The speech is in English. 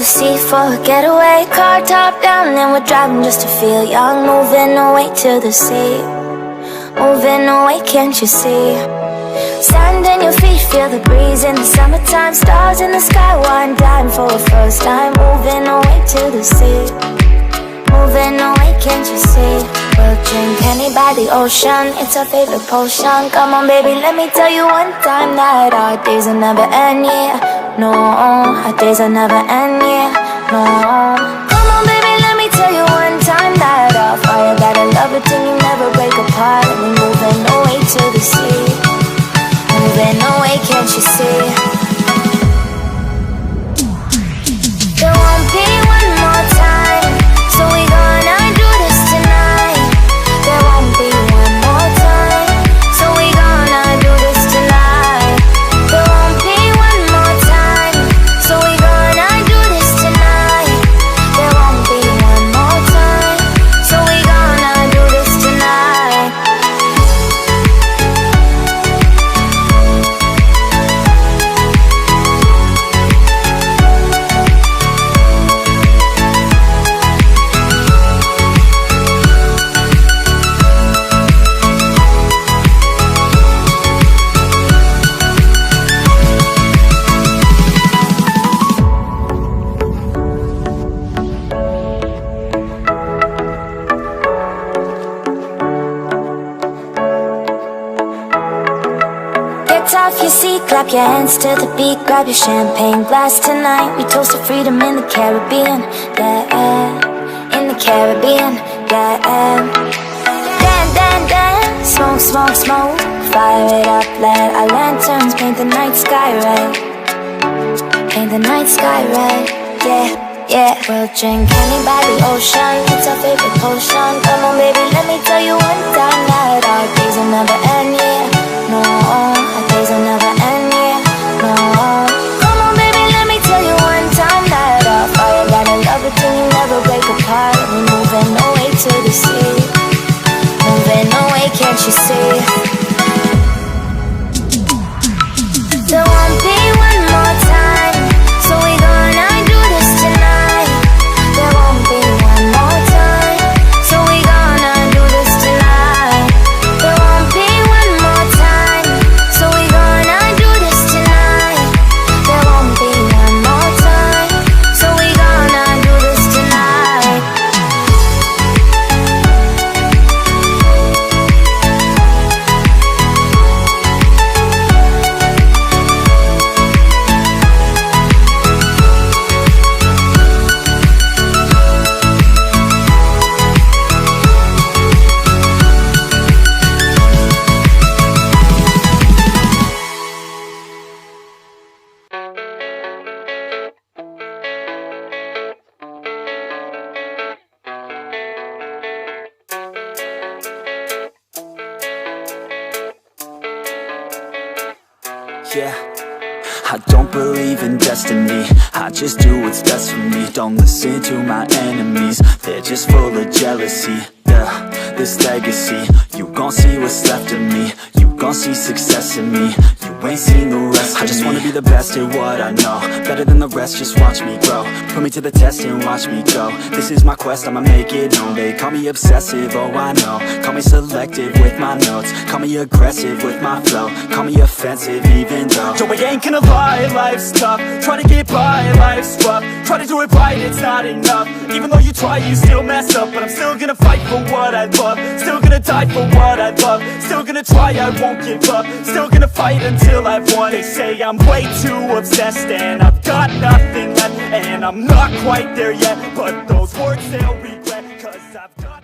the sea for a getaway. Car top down and we're driving just to feel young. Moving away to the sea, moving away, can't you see? Sand in your feet, feel the breeze in the summertime. Stars in the sky, one dime for a first time. Moving away to the sea, moving away, can't you see? We'll drink honey by the ocean, it's our favorite potion. Come on baby, let me tell you one time that our days will never end, yeah. No, our days will never end, yeah. No. Come on baby, let me tell you one time that our fire got a love it till you never break apart. And we're moving away to the sea, moving away, can't you see? There won't be one more time, so we gonna do this tonight. There won't be one more time, so we gonna do this tonight. There won't be one more time, so we gonna do this tonight. There won't be one more time, so we gonna do this tonight. Get off your seat, clap your hands to the beat. Grab your champagne glass tonight. We toast to freedom in the Caribbean, yeah, in the Caribbean, yeah. Dan, dan, dan, smoke, smoke, smoke. Fire it up, let our lanterns paint the night sky red. Paint the night sky red, yeah, yeah. We'll drink honey by the ocean, it's our favorite potion. Come on baby, let me tell you one time that our days will never end, yeah. No, our days will never end, yeah. No. Come on baby, let me tell you one time that our fire got a love it till you never break apart. We're moving away to the sea, moving away, can't you see? There won't be one more time, so we gonna do this tonight. There won't be one more time, so we gonna do this tonight. There won't be one more time, so we gonna do this tonight. There won't be one more time, so we gonna do this tonight. Yeah, I don't believe in destiny, I just do what's best for me. Don't listen to my enemies, they're just full of jealousy. Yeah, this legacy, you gon' see what's left of me. You gon' see success in me, you ain't seen the rest of me. I just wanna be the best at what I know, better than the rest, just watch me grow. Put me to the test and watch me go. This is my quest, I'ma make it known. They call me obsessive, oh I know. Call me selective with my notes, call me aggressive with my flow. Call me offensive even though Joe, I ain't gonna lie, life's tough. Try to get by, life's rough. Try to do it right, it's not enough. Even though you try, you still mess up. But I'm still gonna fight for what I love, still gonna die for what I love. Still gonna try, I won't give up. Still gonna fight until I've won. They say I'm way too obsessed and I've got nothing left, and I'm not quite there yet, but those words they'll regret, 'cause I've done